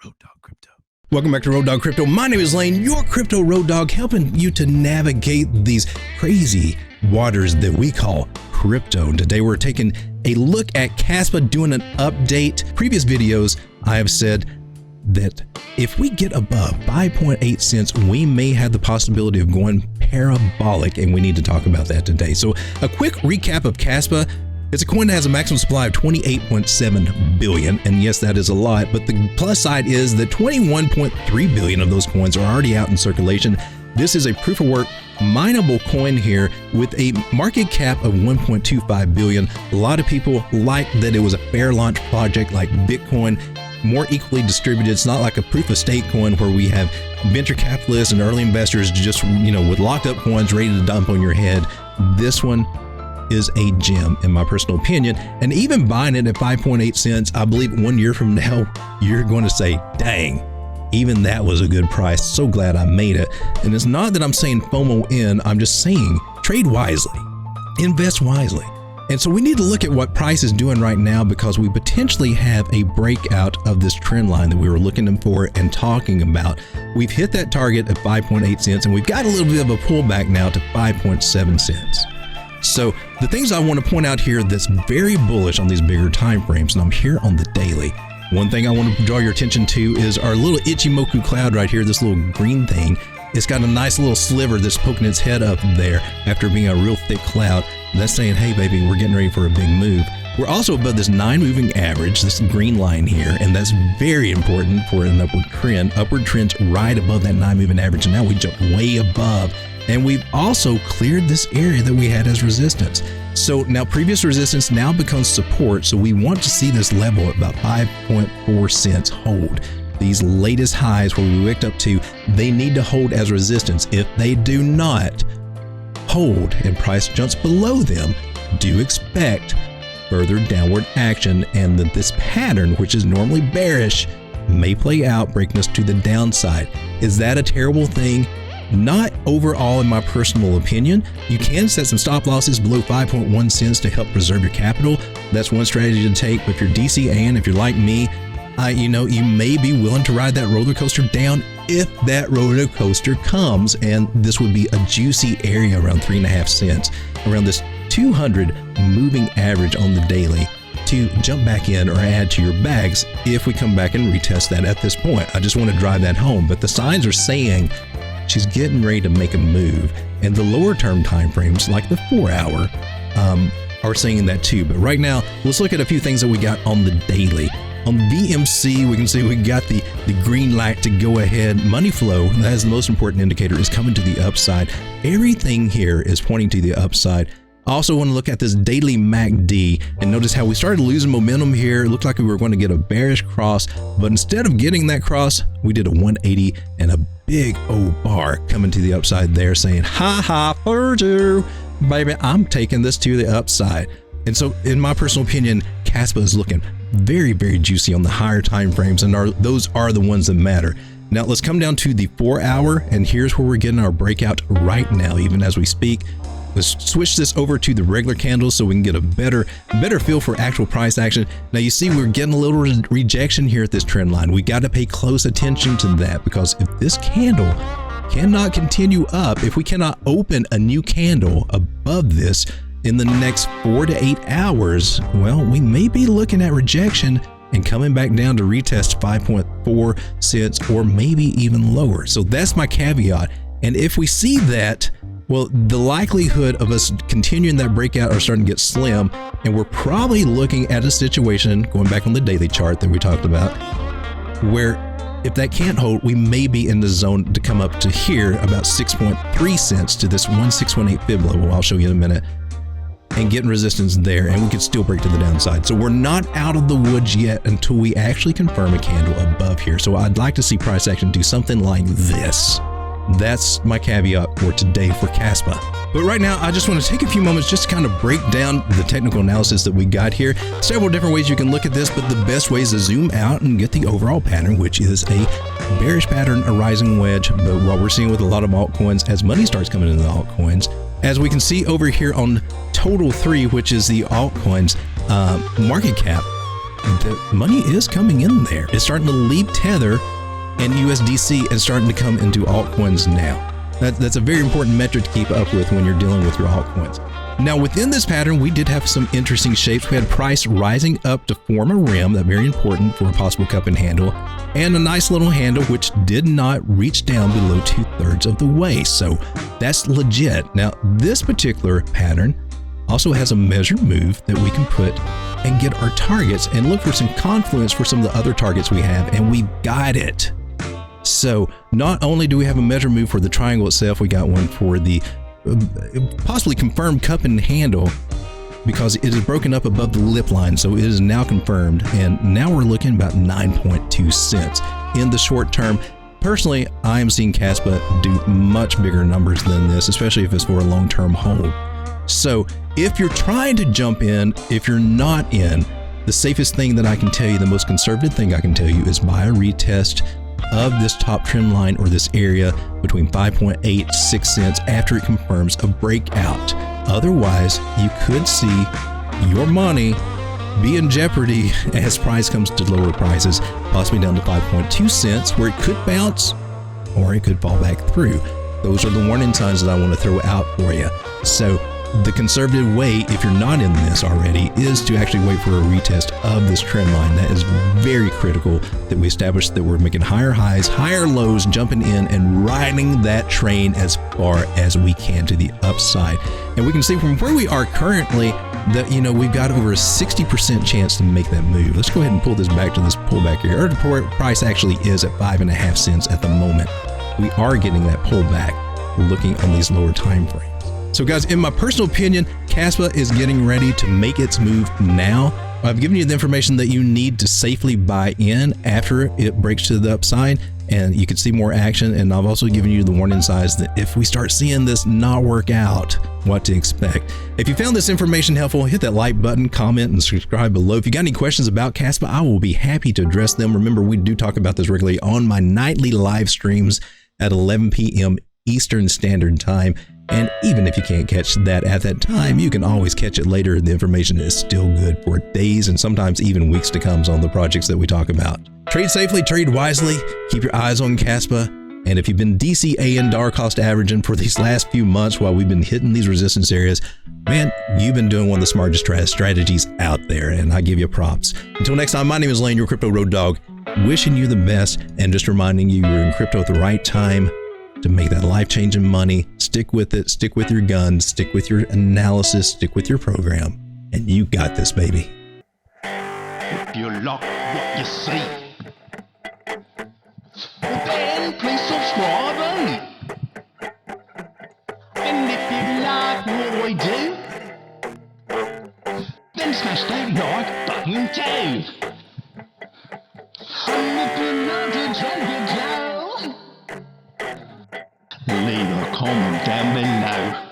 Road Dog Crypto. Welcome back to Road Dog Crypto. My name is Lane, your crypto road dog, helping you to navigate these crazy waters that we call crypto. Today we're taking a look at Kaspa, doing an update. Previous videos, I have said that if we get above 5.8 cents, we may have the possibility of going parabolic, and we need to talk about that today. So a quick recap of Kaspa. It's a coin that has a maximum supply of 28.7 billion, and yes, that is a lot, but the plus side is that 21.3 billion of those coins are already out in circulation. This is a proof of work mineable coin here with a market cap of 1.25 billion. A lot of people like that it was a fair launch project like Bitcoin, more equally distributed. It's not like a proof of stake coin where we have venture capitalists and early investors just, with locked up coins ready to dump on your head. This one is a gem in my personal opinion, and even buying it at 5.8 cents, I believe 1 year from now you're going to say, dang, even that was a good price. So glad I made it. And it's not that I'm saying FOMO in, I'm just saying trade wisely, invest wisely. And so we need to look at what price is doing right now, because we potentially have a breakout of this trend line that we were looking for and talking about. We've hit that target at 5.8 cents, and we've got a little bit of a pullback now to 5.7 cents. So the things I want to point out here that's very bullish on these bigger time frames, and I'm here on the daily. One thing I want to draw your attention to is our little Ichimoku cloud right here, this little green thing. It's got a nice little sliver that's poking its head up there after being a real thick cloud. That's saying, hey baby, we're getting ready for a big move. We're also above this 9 moving average, this green line here, and that's very important for an upward trend. Upward trend's right above that 9 moving average, and now we jump way above. And we've also cleared this area that we had as resistance. So now previous resistance now becomes support. So we want to see this level at about 5.4 cents hold. These latest highs where we wicked up to, they need to hold as resistance. If they do not hold and price jumps below them, do expect further downward action, and that this pattern, which is normally bearish, may play out, breaking us to the downside. Is that a terrible thing? Not overall, in my personal opinion. You can set some stop losses below 5.1 cents to help preserve your capital. That's one strategy to take. But if you're DCAing, if you're like me, you may be willing to ride that roller coaster down if that roller coaster comes. And this would be a juicy area around 3.5 cents, around this 200 moving average on the daily, to jump back in or add to your bags if we come back and retest that at this point. I just want to drive that home. But the signs are saying she's getting ready to make a move, and the lower term time frames like the 4 hour are saying that too. But right now, let's look at a few things that we got on the daily. On VMC, we can see we got the green light to go ahead. Money flow, that is the most important indicator, is coming to the upside. Everything here is pointing to the upside. I also want to look at this daily MACD and notice how we started losing momentum here. It looked like we were going to get a bearish cross, but instead of getting that cross, we did a 180 and a big old bar coming to the upside there, saying, ha ha, heard you, baby, I'm taking this to the upside. And so in my personal opinion, Kaspa is looking very, very juicy on the higher time frames, and those are the ones that matter. Now let's come down to the 4 hour, and here's where we're getting our breakout right now, even as we speak. Let's switch this over to the regular candles so we can get a better feel for actual price action. Now you see we're getting a little rejection here at this trend line. We got to pay close attention to that, because if this candle cannot continue up, if we cannot open a new candle above this in the next 4 to 8 hours, well, we may be looking at rejection and coming back down to retest 5.4 cents or maybe even lower. So that's my caveat. And if we see that, well, the likelihood of us continuing that breakout are starting to get slim, and we're probably looking at a situation, going back on the daily chart that we talked about, where if that can't hold, we may be in the zone to come up to here, about 6.3 cents to this 1618 fib level, I'll show you in a minute, and getting resistance there, and we could still break to the downside. So we're not out of the woods yet until we actually confirm a candle above here. So I'd like to see price action do something like this. That's my caveat for today for Kaspa. But right now, I just want to take a few moments just to kind of break down the technical analysis that we got here. Several different ways you can look at this, but the best way is to zoom out and get the overall pattern, which is a bearish pattern, a rising wedge. But what we're seeing with a lot of altcoins, as money starts coming into the altcoins, as we can see over here on Total 3, which is the altcoins market cap, the money is coming in there. It's starting to leave Tether and USDC and starting to come into altcoins now. That's a very important metric to keep up with when you're dealing with your altcoins. Now, within this pattern, we did have some interesting shapes. We had price rising up to form a rim, that's very important for a possible cup and handle, and a nice little handle which did not reach down below 2/3 of the way. So that's legit. Now, this particular pattern also has a measured move that we can put and get our targets and look for some confluence for some of the other targets we have, and we got it. So not only do we have a measure move for the triangle itself, we got one for the possibly confirmed cup and handle because it is broken up above the lip line. So it is now confirmed. And now we're looking about 9.2 cents in the short term. Personally, I am seeing Kaspa do much bigger numbers than this, especially if it's for a long-term hold. So if you're trying to jump in, if you're not in, the safest thing that I can tell you, the most conservative thing I can tell you is buy a retest of this top trend line or this area between 5.86 cents after it confirms a breakout. Otherwise, you could see your money be in jeopardy as price comes to lower prices, possibly down to 5.2 cents, where it could bounce or it could fall back through. Those are the warning signs that I want to throw out for you. So the conservative way, if you're not in this already, is to actually wait for a retest of this trend line. That is very critical that we establish that we're making higher highs, higher lows, jumping in and riding that train as far as we can to the upside. And we can see from where we are currently that, we've got over a 60% chance to make that move. Let's go ahead and pull this back to this pullback here. Our price actually is at 5.5 cents at the moment. We are getting that pullback looking on these lower time frames. So guys, in my personal opinion, Kaspa is getting ready to make its move now. I've given you the information that you need to safely buy in after it breaks to the upside, and you can see more action. And I've also given you the warning signs that if we start seeing this not work out, what to expect. If you found this information helpful, hit that like button, comment, and subscribe below. If you got any questions about Kaspa, I will be happy to address them. Remember, we do talk about this regularly on my nightly live streams at 11 p.m. Eastern Standard Time. And even if you can't catch that at that time, you can always catch it later. The information is still good for days and sometimes even weeks to come on the projects that we talk about. Trade safely, trade wisely, keep your eyes on Kaspa. And if you've been DCAing dollar cost averaging for these last few months while we've been hitting these resistance areas, man, you've been doing one of the smartest strategies out there, and I give you props. Until next time, my name is Lane, your Crypto Road Dog, wishing you the best and just reminding you you're in crypto at the right time to make that life-changing money. Stick with it, stick with your guns, stick with your analysis, stick with your program, and you got this, baby. If you like what you see, then please subscribe, eh? And if you like what we do, then smash that like button too. And if you like to drink it down, leave a comment down below.